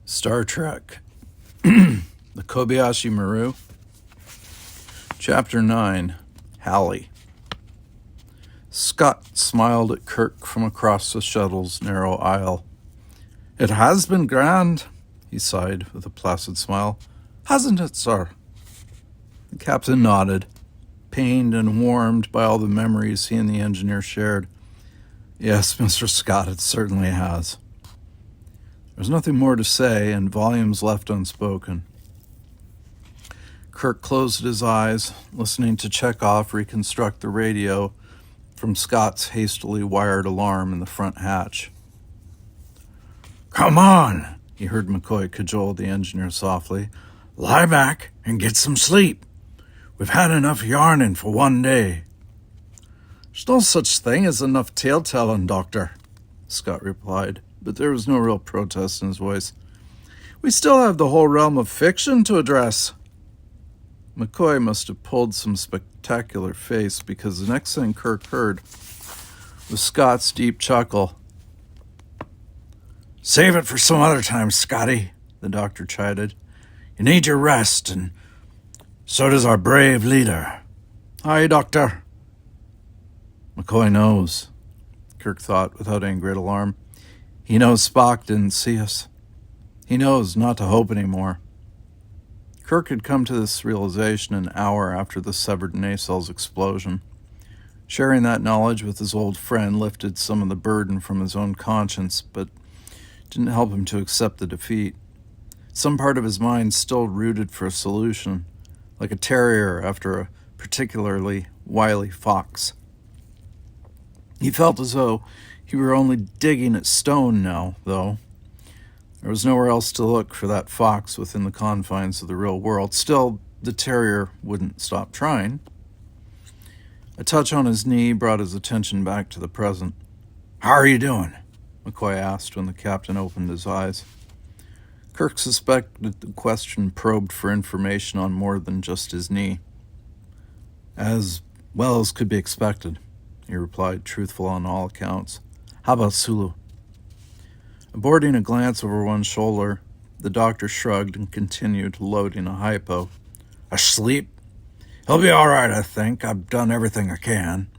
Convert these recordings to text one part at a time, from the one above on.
Star Trek. The Kobayashi Maru. Chapter 9. Halley. Scott smiled at Kirk from across the shuttle's narrow aisle. "It has been grand," he sighed with a placid smile. "Hasn't it, sir?" The captain nodded, pained and warmed by all the memories he and the engineer shared. "Yes, Mr. Scott, it certainly has." There was nothing more to say, and volumes left unspoken. Kirk closed his eyes, listening to Chekhov reconstruct the radio from Scott's hastily wired alarm in the front hatch. "Come on," he heard McCoy cajole the engineer softly. "Lie back and get some sleep. We've had enough yarning for one day." "There's no such thing as enough tale-telling, Doctor," Scott replied, but there was no real protest in his voice. "We still have the whole realm of fiction to address." McCoy must have pulled some spectacular face, because the next thing Kirk heard was Scott's deep chuckle. "Save it for some other time, Scotty," the doctor chided. "You need your rest, and so does our brave leader." "Aye, Doctor." McCoy knows, Kirk thought without any great alarm. He knows Spock didn't see us. He knows not to hope anymore. Kirk had come to this realization an hour after the severed nacelles explosion. Sharing that knowledge with his old friend lifted some of the burden from his own conscience, but didn't help him to accept the defeat. Some part of his mind still rooted for a solution, like a terrier after a particularly wily fox. He felt as though he were only digging at stone now, though. There was nowhere else to look for that fox within the confines of the real world. Still, the terrier wouldn't stop trying. A touch on his knee brought his attention back to the present. "How are you doing?" McCoy asked when the captain opened his eyes. Kirk suspected the question probed for information on more than just his knee. "As well as could be expected," he replied, truthful on all accounts. "How about Sulu?" Aborting a glance over one shoulder, the doctor shrugged and continued loading a hypo. "Asleep? He'll be all right, I think. I've done everything I can."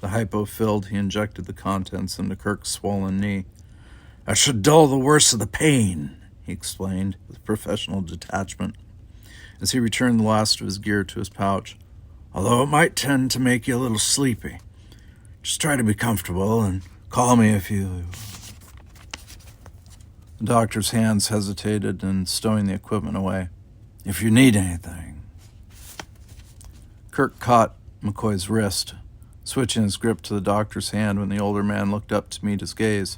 The hypo filled, he injected the contents into Kirk's swollen knee. "That should dull the worst of the pain," he explained with professional detachment, as he returned the last of his gear to his pouch. "Although it might tend to make you a little sleepy. Just try to be comfortable and call me if you..." The doctor's hands hesitated in stowing the equipment away. "If you need anything." Kirk caught McCoy's wrist, switching his grip to the doctor's hand when the older man looked up to meet his gaze.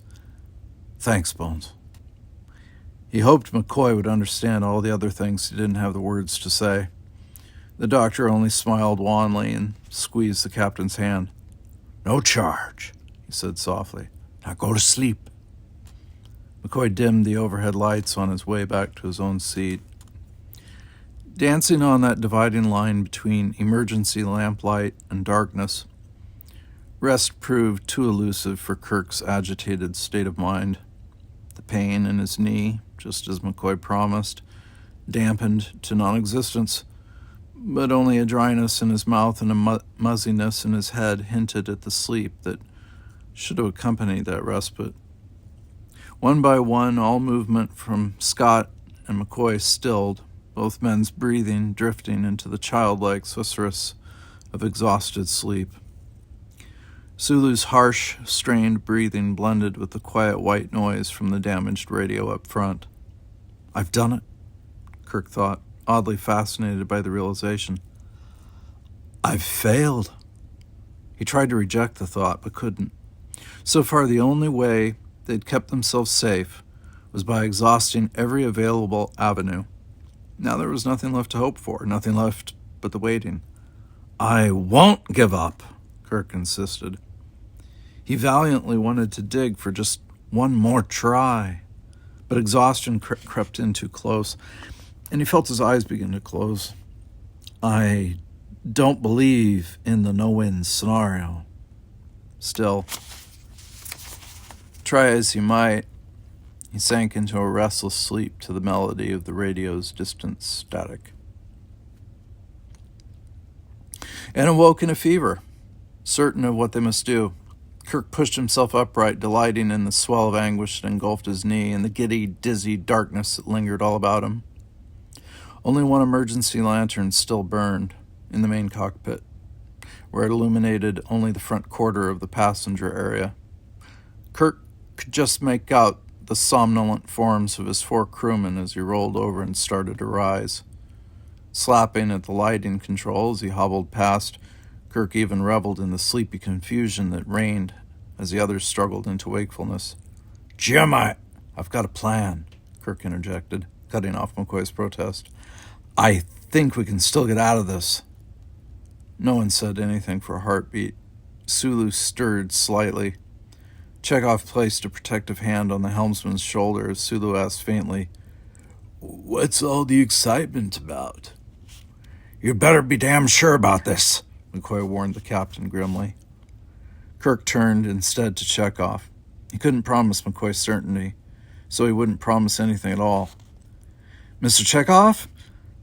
"Thanks, Bones." He hoped McCoy would understand all the other things he didn't have the words to say. The doctor only smiled wanly and squeezed the captain's hand. "No charge," he said softly. "Now go to sleep." McCoy dimmed the overhead lights on his way back to his own seat. Dancing on that dividing line between emergency lamplight and darkness, rest proved too elusive for Kirk's agitated state of mind. The pain in his knee, just as McCoy promised, dampened to non-existence, but only a dryness in his mouth and a muzziness in his head hinted at the sleep that should have accompanied that respite. One by one, all movement from Scott and McCoy stilled, both men's breathing drifting into the childlike susurrus of exhausted sleep. Sulu's harsh, strained breathing blended with the quiet white noise from the damaged radio up front. "I've done it," Kirk thought, oddly fascinated by the realization. "I've failed." He tried to reject the thought, but couldn't. So far, the only way they'd kept themselves safe was by exhausting every available avenue. Now there was nothing left to hope for, nothing left but the waiting. "I won't give up," Kirk insisted. He valiantly wanted to dig for just one more try, but exhaustion crept in too close, and he felt his eyes begin to close. "I don't believe in the no-win scenario." Still, try as he might, He sank into a restless sleep to the melody of the radio's distant static. And awoke in a fever, certain of what they must do. Kirk pushed himself upright, delighting in the swell of anguish that engulfed his knee and the giddy, dizzy darkness that lingered all about him. Only one emergency lantern still burned in the main cockpit, where it illuminated only the front quarter of the passenger area. Kirk could just make out the somnolent forms of his 4 crewmen as he rolled over and started to rise. Slapping at the lighting control as he hobbled past, Kirk even reveled in the sleepy confusion that reigned as the others struggled into wakefulness. "Jim, I've got a plan," Kirk interjected, cutting off McCoy's protest. "I think we can still get out of this." No one said anything for a heartbeat. Sulu stirred slightly. Chekhov placed a protective hand on the helmsman's shoulder as Sulu asked faintly, "What's all the excitement about?" "You better be damn sure about this," McCoy warned the captain grimly. Kirk turned instead to Chekhov. He couldn't promise McCoy certainty, so he wouldn't promise anything at all. "Mr. Chekhov,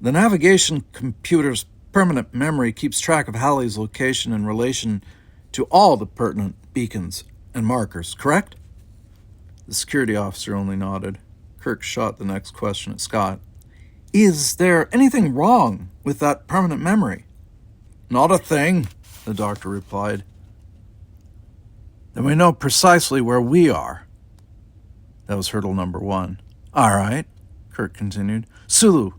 the navigation computer's permanent memory keeps track of Halley's location in relation to all the pertinent beacons and markers, correct?" The security officer only nodded. Kirk shot the next question at Scott. "Is there anything wrong with that permanent memory?" "Not a thing," the doctor replied. "Then we know precisely where we are." That was hurdle number 1. "All right," Kirk continued. "Sulu,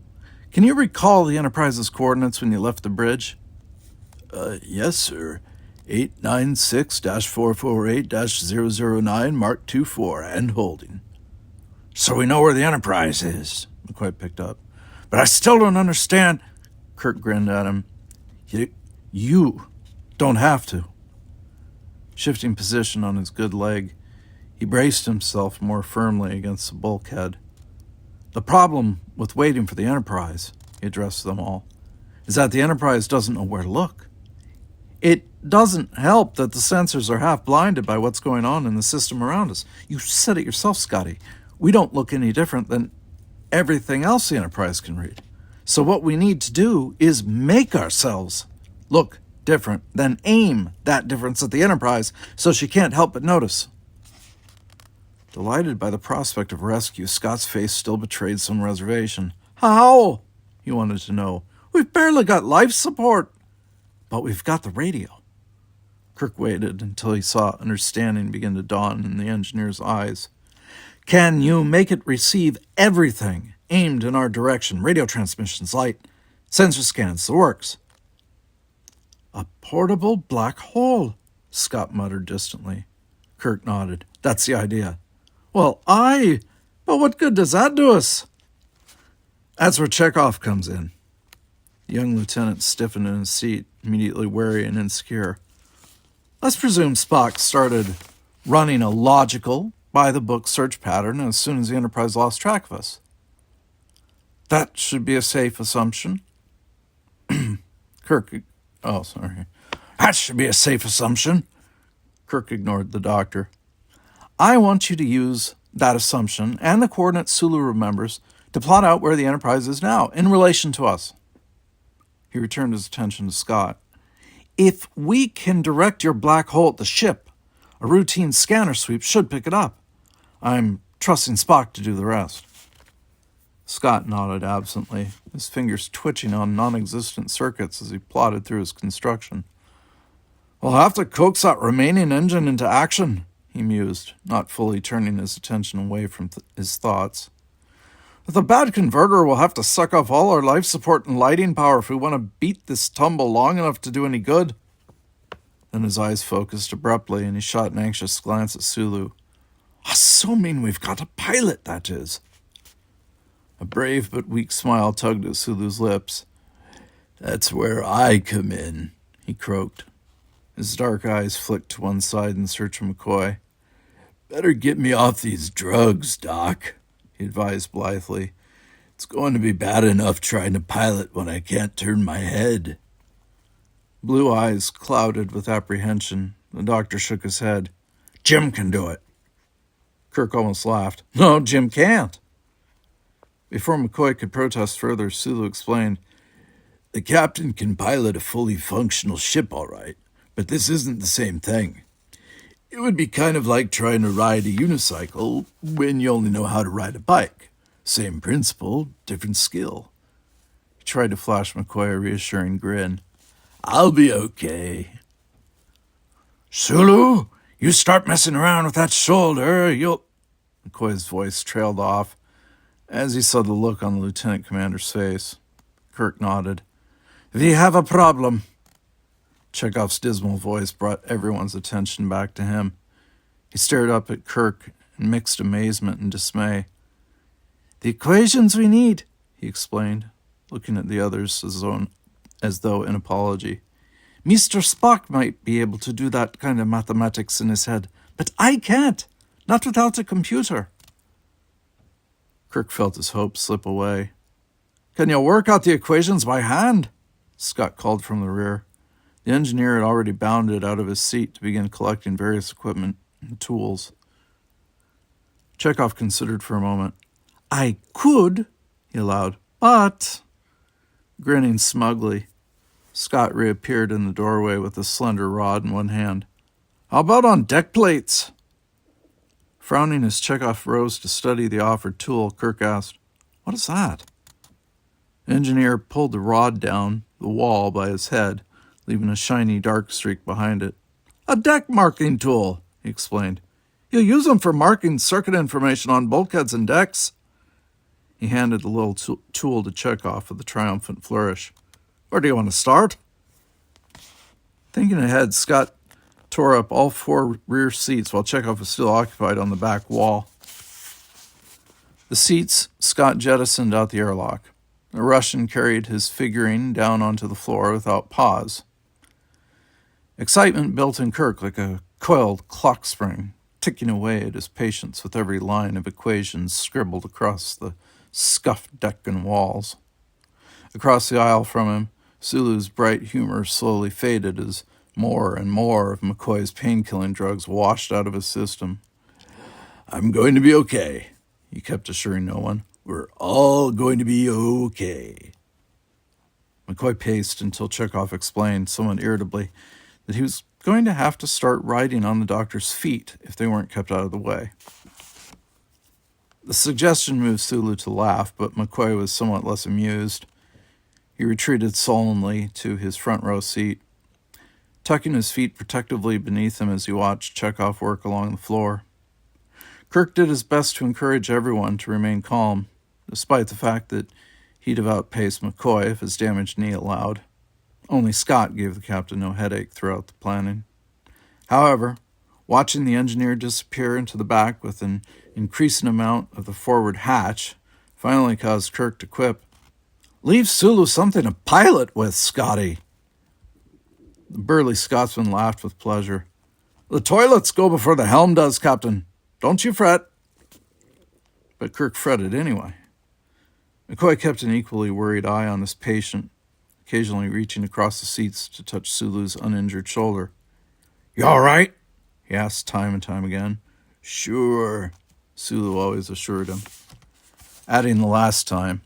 can you recall the Enterprise's coordinates when you left the bridge?" Yes, sir. 896-448-009, Mark 24, and holding." "So we know where the Enterprise is," McCoy picked up. "But I still don't understand." Kirk grinned at him. You don't have to." Shifting position on his good leg, he braced himself more firmly against the bulkhead. "The problem with waiting for the Enterprise," he addressed them all, "is that the Enterprise doesn't know where to look. It doesn't help that the sensors are half blinded by what's going on in the system around us. You said it yourself, Scotty. We don't look any different than everything else the Enterprise can read. So what we need to do is make ourselves look different, then aim that difference at the Enterprise so she can't help but notice." Delighted by the prospect of rescue, Scott's face still betrayed some reservation. "How?" he wanted to know. "We've barely got life support." "But we've got the radio." Kirk waited until he saw understanding begin to dawn in the engineer's eyes. "Can you make it receive everything aimed in our direction? Radio transmissions, light, sensor scans, the works." "A portable black hole," Scott muttered distantly. Kirk nodded. "That's the idea." "Well, but what good does that do us?" "That's where Chekhov comes in." The young lieutenant stiffened in his seat, immediately wary and insecure. "Let's presume Spock started running a logical, by-the-book search pattern as soon as the Enterprise lost track of us. That should be a safe assumption." That should be a safe assumption." Kirk ignored the doctor. "I want you to use that assumption and the coordinates Sulu remembers to plot out where the Enterprise is now in relation to us." He returned his attention to Scott. "If we can direct your black hole at the ship, a routine scanner sweep should pick it up. I'm trusting Spock to do the rest." Scott nodded absently, his fingers twitching on non-existent circuits as he plodded through his construction. "We'll have to coax that remaining engine into action," he mused, not fully turning his attention away from his thoughts. "With a bad converter, we'll have to suck off all our life support and lighting power if we want to beat this tumble long enough to do any good." Then his eyes focused abruptly, and he shot an anxious glance at Sulu. "Assuming we've got a pilot, that is." A brave but weak smile tugged at Sulu's lips. "That's where I come in," he croaked. His dark eyes flicked to one side in search of McCoy. "Better get me off these drugs, Doc," he advised blithely. "It's going to be bad enough trying to pilot when I can't turn my head." Blue eyes clouded with apprehension. The doctor shook his head. "Jim can do it." Kirk almost laughed. No, Jim can't. Before McCoy could protest further, Sulu explained, the captain can pilot a fully functional ship, all right, but this isn't the same thing. It would be kind of like trying to ride a unicycle when you only know how to ride a bike. Same principle, different skill. He tried to flash McCoy a reassuring grin. I'll be okay. Sulu, you start messing around with that shoulder, you'll... McCoy's voice trailed off as he saw the look on the lieutenant commander's face. Kirk nodded. We have a problem. Chekhov's dismal voice brought everyone's attention back to him. He stared up at Kirk in mixed amazement and dismay. The equations we need, he explained, looking at the others as though in apology. Mr. Spock might be able to do that kind of mathematics in his head, but I can't, not without a computer. Kirk felt his hopes slip away. Can you work out the equations by hand? Scott called from the rear. The engineer had already bounded out of his seat to begin collecting various equipment and tools. Chekhov considered for a moment. I could, he allowed, but... Grinning smugly, Scott reappeared in the doorway with a slender rod in one hand. How about on deck plates? Frowning as Chekhov rose to study the offered tool, Kirk asked, What is that? The engineer pulled the rod down the wall by his head, leaving a shiny dark streak behind it. A deck marking tool, he explained. You use them for marking circuit information on bulkheads and decks. He handed the little tool to Chekhov with a triumphant flourish. Where do you want to start? Thinking ahead, Scott tore up all 4 rear seats while Chekhov was still occupied on the back wall. The seats Scott jettisoned out the airlock. The Russian carried his figurine down onto the floor without pause. Excitement built in Kirk like a coiled clock spring, ticking away at his patience with every line of equations scribbled across the scuffed deck and walls. Across the aisle from him, Sulu's bright humor slowly faded as more and more of McCoy's pain-killing drugs washed out of his system. I'm going to be okay, he kept assuring no one. We're all going to be okay. McCoy paced until Chekhov explained, somewhat irritably, that he was going to have to start riding on the doctor's feet if they weren't kept out of the way. The suggestion moved Sulu to laugh, but McCoy was somewhat less amused. He retreated sullenly to his front row seat, tucking his feet protectively beneath him as he watched Chekhov work along the floor. Kirk did his best to encourage everyone to remain calm, despite the fact that he'd have outpaced McCoy if his damaged knee allowed. Only Scott gave the captain no headache throughout the planning. However, watching the engineer disappear into the back with an increasing amount of the forward hatch finally caused Kirk to quip, Leave Sulu something to pilot with, Scotty. The burly Scotsman laughed with pleasure. The toilets go before the helm does, Captain. Don't you fret. But Kirk fretted anyway. McCoy kept an equally worried eye on his patient, occasionally reaching across the seats to touch Sulu's uninjured shoulder. You all right? He asked time and time again. Sure, Sulu always assured him. Adding the last time,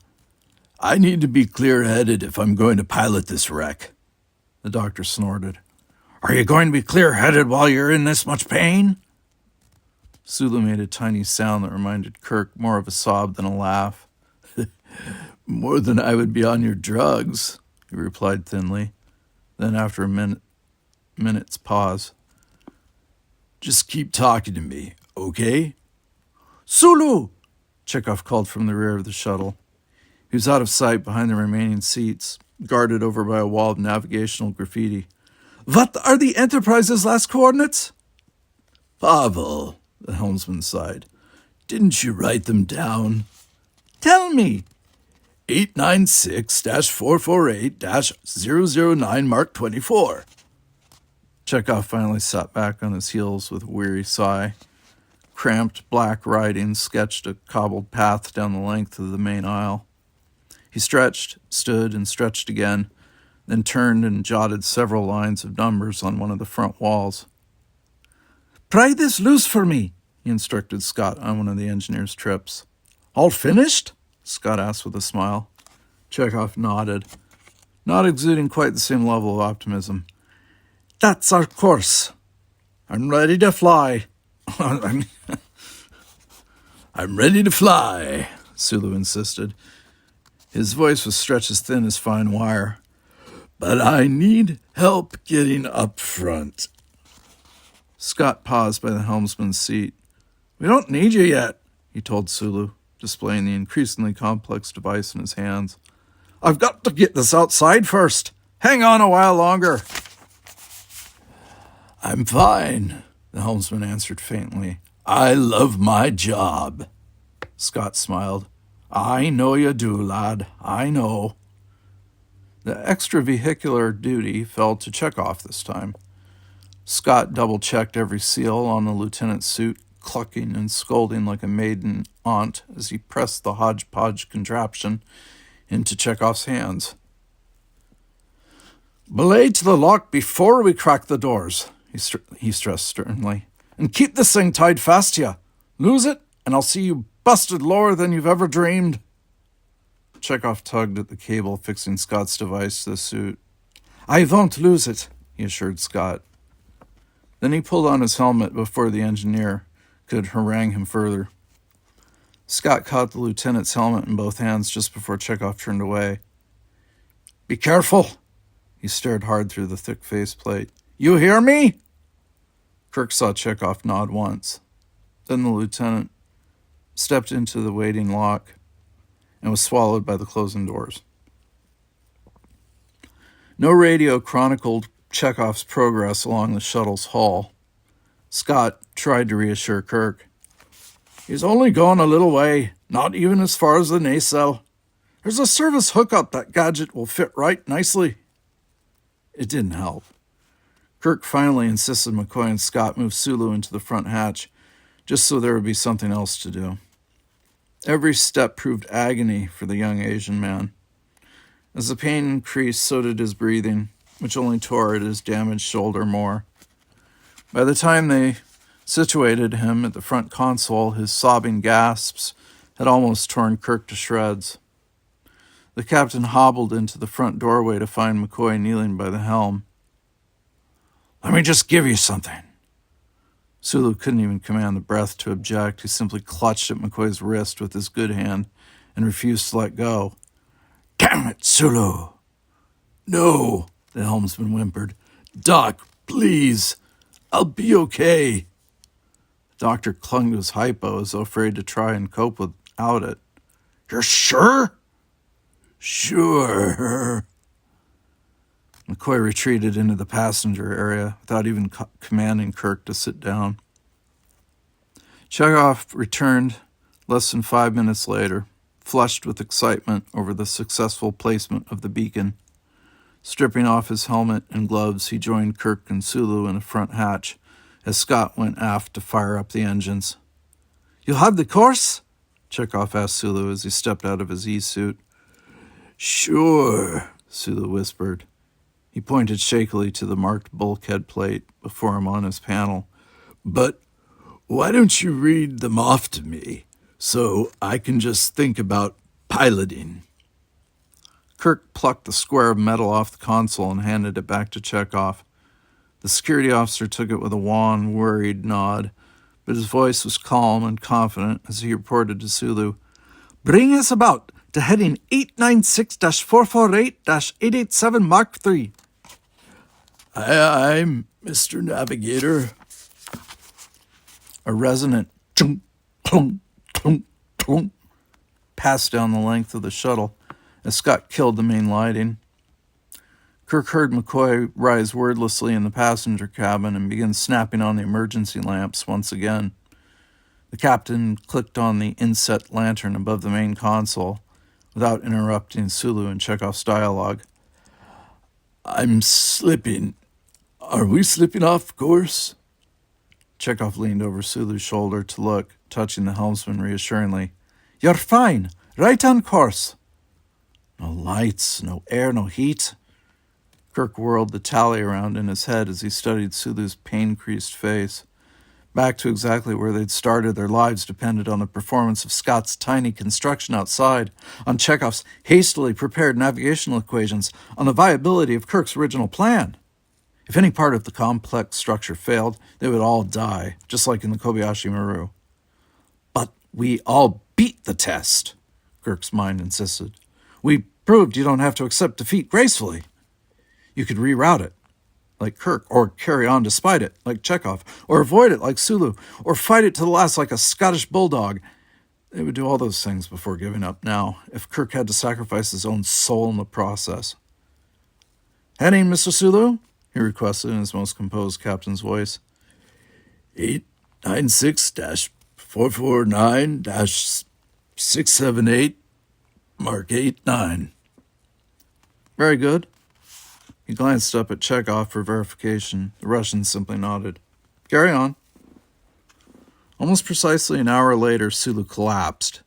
I need to be clear-headed if I'm going to pilot this wreck. The doctor snorted. Are you going to be clear-headed while you're in this much pain? Sulu made a tiny sound that reminded Kirk more of a sob than a laugh. More than I would be on your drugs, he replied thinly. Then after a minute's pause, just keep talking to me, okay? Sulu! Chekhov called from the rear of the shuttle. He was out of sight behind the remaining seats, guarded over by a wall of navigational graffiti. What are the Enterprise's last coordinates? Pavel, the helmsman sighed. Didn't you write them down? Tell me. 896-448-009 Mark 24. Chekhov finally sat back on his heels with a weary sigh. Cramped black writing sketched a cobbled path down the length of the main aisle. He stretched, stood, and stretched again, then turned and jotted several lines of numbers on one of the front walls. Pry this loose for me, he instructed Scott on one of the engineer's trips. All finished? Scott asked with a smile. Chekhov nodded, not exuding quite the same level of optimism. That's our course. I'm ready to fly. I'm ready to fly, Sulu insisted. His voice was stretched as thin as fine wire. But I need help getting up front. Scott paused by the helmsman's seat. We don't need you yet, he told Sulu, displaying the increasingly complex device in his hands. I've got to get this outside first. Hang on a while longer. I'm fine, the helmsman answered faintly. I love my job. Scott smiled. I know you do, lad. I know. The extravehicular duty fell to Chekhov this time. Scott double-checked every seal on the lieutenant's suit, clucking and scolding like a maiden aunt as he pressed the hodgepodge contraption into Chekhov's hands. Belay to the lock before we crack the doors, he stressed sternly. And keep this thing tied fast to you. Lose it, and I'll see you busted lower than you've ever dreamed. Chekhov tugged at the cable fixing Scott's device to the suit. I won't lose it, he assured Scott. Then he pulled on his helmet before the engineer could harangue him further. Scott caught the lieutenant's helmet in both hands just before Chekhov turned away. Be careful! He stared hard through the thick faceplate. You hear me? Kirk saw Chekhov nod once. Then the lieutenant stepped into the waiting lock and was swallowed by the closing doors. No radio chronicled Chekhov's progress along the shuttle's hull. Scott tried to reassure Kirk. He's only gone a little way, not even as far as the nacelle. There's a service hookup that gadget will fit right nicely. It didn't help. Kirk finally insisted McCoy and Scott move Sulu into the front hatch, just so there would be something else to do. Every step proved agony for the young Asian man. As the pain increased, so did his breathing, which only tore at his damaged shoulder more. By the time they situated him at the front console, his sobbing gasps had almost torn Kirk to shreds. The captain hobbled into the front doorway to find McCoy kneeling by the helm. Let me just give you something. Sulu couldn't even command the breath to object. He simply clutched at McCoy's wrist with his good hand and refused to let go. Damn it, Sulu! No, the helmsman whimpered. Doc, please. I'll be okay. The doctor clung to his hypo as though afraid to try and cope without it. You're sure? Sure. McCoy retreated into the passenger area without even commanding Kirk to sit down. Chekhov returned less than 5 minutes later, flushed with excitement over the successful placement of the beacon. Stripping off his helmet and gloves, he joined Kirk and Sulu in the front hatch as Scott went aft to fire up the engines. You'll have the course? Chekhov asked Sulu as he stepped out of his E-suit. Sure, Sulu whispered. He pointed shakily to the marked bulkhead plate before him on his panel. But why don't you read them off to me so I can just think about piloting? Kirk plucked the square of metal off the console and handed it back to Chekhov. The security officer took it with a wan, worried nod, but his voice was calm and confident as he reported to Sulu. Bring us about to heading 896-448-887 Mark III. I'm Mr. Navigator. A resonant chunk, clunk, clunk, clunk passed down the length of the shuttle as Scott killed the main lighting. Kirk heard McCoy rise wordlessly in the passenger cabin and begin snapping on the emergency lamps once again. The captain clicked on the inset lantern above the main console without interrupting Sulu and Chekhov's dialogue. I'm slipping. Are we slipping off course? Chekhov leaned over Sulu's shoulder to look, touching the helmsman reassuringly. You're fine. Right on course. No lights, no air, no heat. Kirk whirled the tally around in his head as he studied Sulu's pain-creased face. Back to exactly where they'd started, their lives depended on the performance of Scott's tiny construction outside, on Chekhov's hastily prepared navigational equations, on the viability of Kirk's original plan. If any part of the complex structure failed, they would all die, just like in the Kobayashi Maru. But we all beat the test, Kirk's mind insisted. We proved you don't have to accept defeat gracefully. You could reroute it, like Kirk, or carry on despite it, like Chekhov, or avoid it, like Sulu, or fight it to the last, like a Scottish bulldog. They would do all those things before giving up now, if Kirk had to sacrifice his own soul in the process. "Heading, Mr. Sulu?" he requested in his most composed captain's voice. 896-449-678, Mark 89. Very good. He glanced up at Chekhov for verification. The Russian simply nodded. Carry on. Almost precisely an hour later, Sulu collapsed.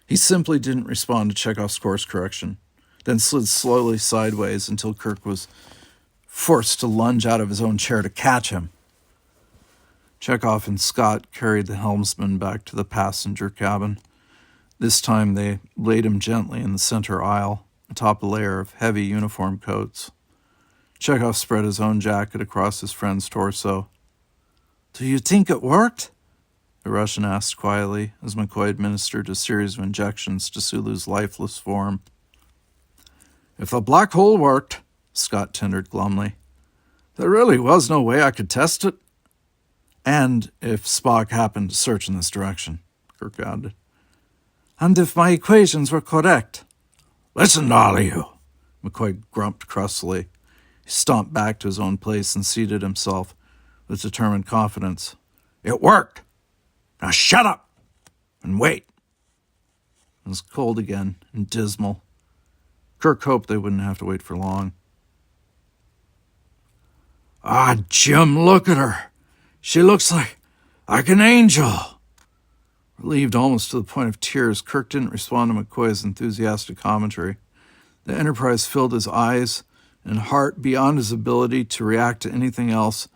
He simply didn't respond to Chekhov's course correction, then slid slowly sideways until Kirk was forced to lunge out of his own chair to catch him. Chekhov and Scott carried the helmsman back to the passenger cabin. This time they laid him gently in the center aisle, atop a layer of heavy uniform coats. Chekhov spread his own jacket across his friend's torso. "Do you think it worked?" the Russian asked quietly as McCoy administered a series of injections to Sulu's lifeless form. "If the black hole worked," Scott tendered glumly, "there really was no way I could test it." "And if Spock happened to search in this direction," Kirk added. "And if my equations were correct." "Listen to all of you," McCoy grumped crustily. He stomped back to his own place and seated himself with determined confidence. "It worked. Now shut up and wait." It was cold again and dismal. Kirk hoped they wouldn't have to wait for long. "Ah, Jim, look at her. She looks like an angel." Relieved almost to the point of tears, Kirk didn't respond to McCoy's enthusiastic commentary. The Enterprise filled his eyes and heart beyond his ability to react to anything else,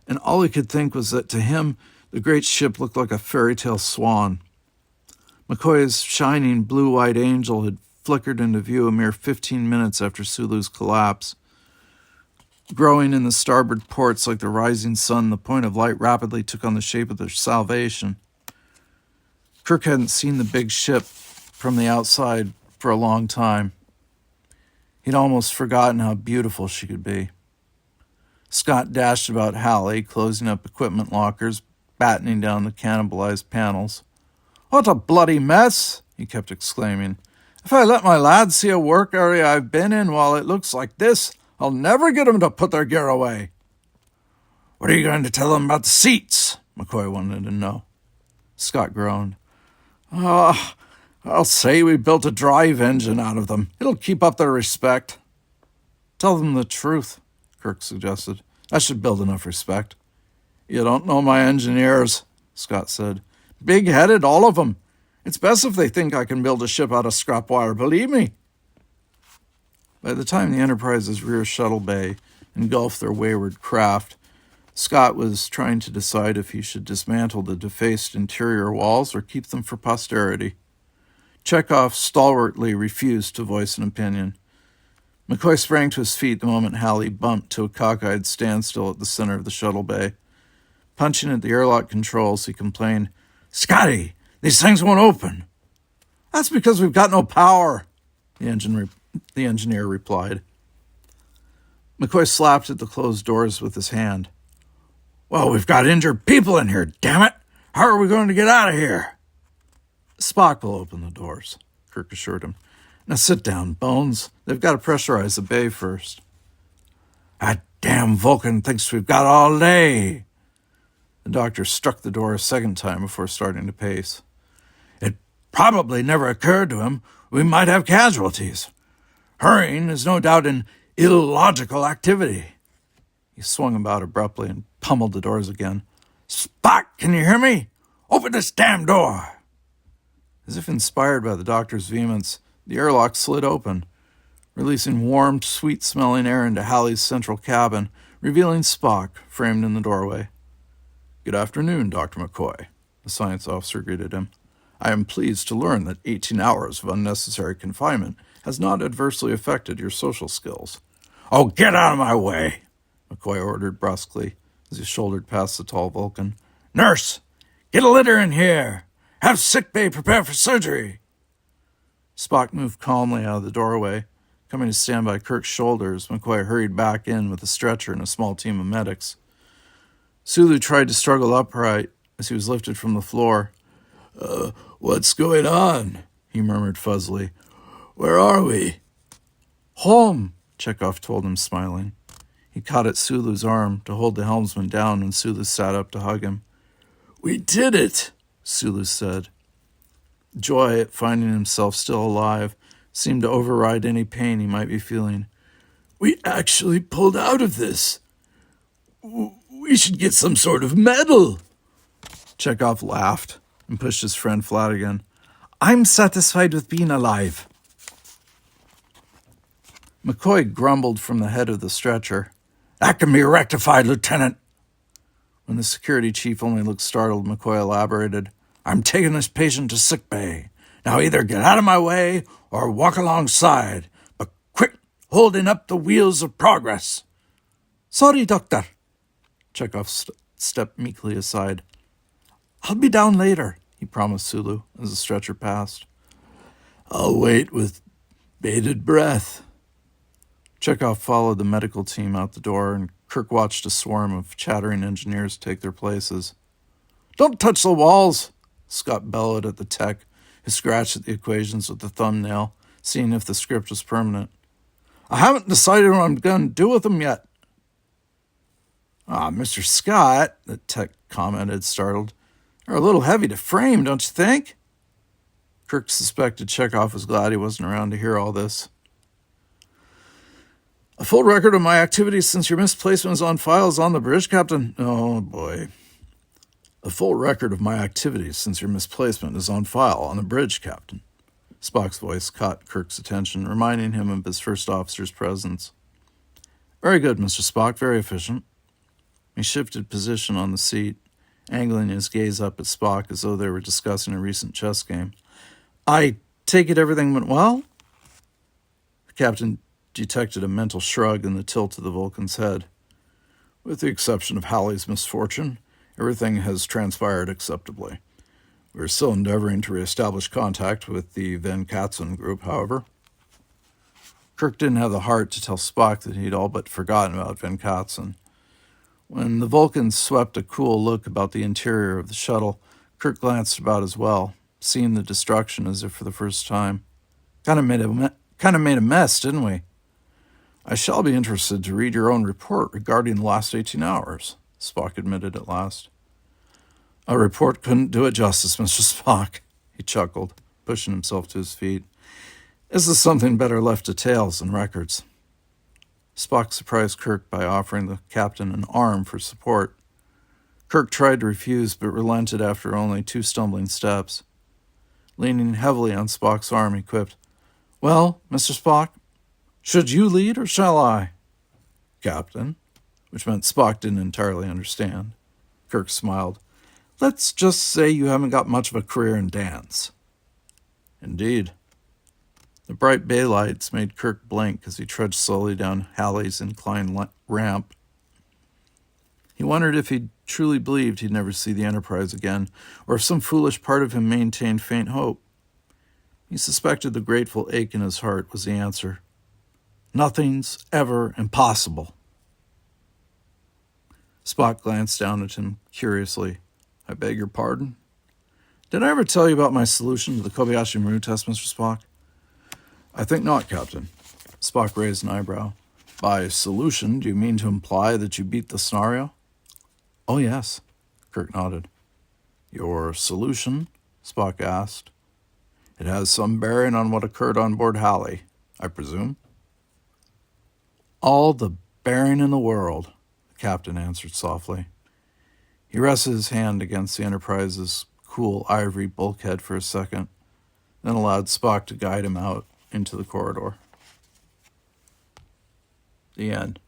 and all he could think was that to him, the great ship looked like a fairy tale swan. McCoy's shining blue-white angel had flickered into view a mere 15 minutes after Sulu's collapse. Growing in the starboard ports like the rising sun, the point of light rapidly took on the shape of their salvation. Kirk hadn't seen the big ship from the outside for a long time. He'd almost forgotten how beautiful she could be. Scott dashed about Halley, closing up equipment lockers, battening down the cannibalized panels. "What a bloody mess!" he kept exclaiming. "If I let my lads see a work area I've been in while it looks like this, I'll never get them to put their gear away." "What are you going to tell them about the seats?" McCoy wanted to know. Scott groaned. I'll say we built a drive engine out of them. It'll keep up their respect." "Tell them the truth," Kirk suggested. "That should build enough respect." "You don't know my engineers," Scott said. "Big-headed, all of them. It's best if they think I can build a ship out of scrap wire, believe me." By the time the Enterprise's rear shuttle bay engulfed their wayward craft, Scott was trying to decide if he should dismantle the defaced interior walls or keep them for posterity. Chekhov stalwartly refused to voice an opinion. McCoy sprang to his feet the moment Halley bumped to a cockeyed standstill at the center of the shuttle bay. Punching at the airlock controls, he complained, "Scotty, these things won't open." "That's because we've got no power," the engineer replied. McCoy slapped at the closed doors with his hand. "Well, we've got injured people in here, damn it! How are we going to get out of here?" "Spock will open the doors," Kirk assured him. "Now sit down, Bones. They've got to pressurize the bay first." "That damn Vulcan thinks we've got all day." The doctor struck the door a second time before starting to pace. "It probably never occurred to him we might have casualties. Hurrying is no doubt an illogical activity." He swung about abruptly and pummeled the doors again. "Spock, can you hear me? Open this damn door." As if inspired by the doctor's vehemence, the airlock slid open, releasing warm, sweet-smelling air into Halley's central cabin, revealing Spock framed in the doorway. Good afternoon, Dr. McCoy, the science officer greeted him. I am pleased to learn that 18 hours of unnecessary confinement has not adversely affected your social skills. Oh, get out of my way, McCoy ordered brusquely as he shouldered past the tall Vulcan. Nurse, get a litter in here. Have sickbay prepared for surgery. Spock moved calmly out of the doorway, coming to stand by Kirk's shoulders. McCoy hurried back in with a stretcher and a small team of medics. Sulu tried to struggle upright as he was lifted from the floor. What's going on? He murmured fuzzily. Where are we? Home, Chekhov told him, smiling. He caught at Sulu's arm to hold the helmsman down when Sulu sat up to hug him. We did it, Sulu said. Joy at finding himself still alive seemed to override any pain he might be feeling. We actually pulled out of this. We should get some sort of medal. Chekhov laughed and pushed his friend flat again. I'm satisfied with being alive. McCoy grumbled from the head of the stretcher. That can be rectified, Lieutenant. When the security chief only looked startled, McCoy elaborated. I'm taking this patient to sickbay. Now either get out of my way or walk alongside, but quit holding up the wheels of progress. Sorry, Doctor. Chekhov stepped meekly aside. I'll be down later, he promised Sulu as the stretcher passed. I'll wait with bated breath. Chekhov followed the medical team out the door, and Kirk watched a swarm of chattering engineers take their places. Don't touch the walls, Scott bellowed at the tech, who scratched at the equations with the thumbnail, seeing if the script was permanent. I haven't decided what I'm going to do with them yet. Mr. Scott, the tech commented, startled. They're a little heavy to frame, don't you think? Kirk suspected Chekhov was glad he wasn't around to hear all this. A full record of my activities since your misplacement is on file is on the bridge, Captain. Oh, boy. A full record of my activities since your misplacement is on file on the bridge, Captain. Spock's voice caught Kirk's attention, reminding him of his first officer's presence. Very good, Mr. Spock, very efficient. He shifted position on the seat, angling his gaze up at Spock as though they were discussing a recent chess game. I take it everything went well? The captain detected a mental shrug in the tilt of the Vulcan's head. With the exception of Halley's misfortune, everything has transpired acceptably. We are still endeavoring to reestablish contact with the Van Katzen group, however. Kirk didn't have the heart to tell Spock that he'd all but forgotten about Van Katzen. When the Vulcan swept a cool look about the interior of the shuttle, Kirk glanced about as well, seeing the destruction as if for the first time. Kind of made a mess, didn't we? I shall be interested to read your own report regarding the last 18 hours, Spock admitted at last. A report couldn't do it justice, Mr. Spock, he chuckled, pushing himself to his feet. This is something better left to tales and records. Spock surprised Kirk by offering the captain an arm for support. Kirk tried to refuse, but relented after only 2 stumbling steps. Leaning heavily on Spock's arm, he quipped, Well, Mr. Spock, should you lead or shall I? Captain, which meant Spock didn't entirely understand. Kirk smiled. Let's just say you haven't got much of a career in dance. Indeed. The bright bay lights made Kirk blink as he trudged slowly down Halley's inclined ramp. He wondered if he truly believed he'd never see the Enterprise again, or if some foolish part of him maintained faint hope. He suspected the grateful ache in his heart was the answer. Nothing's ever impossible. Spock glanced down at him curiously. I beg your pardon? Did I ever tell you about my solution to the Kobayashi Maru test, Mr. Spock? I think not, Captain. Spock raised an eyebrow. By solution, do you mean to imply that you beat the scenario? Oh, yes. Kirk nodded. Your solution? Spock asked. It has some bearing on what occurred on board Halley, I presume? All the bearing in the world, the captain answered softly. He rested his hand against the Enterprise's cool ivory bulkhead for a second, then allowed Spock to guide him out into the corridor. The end.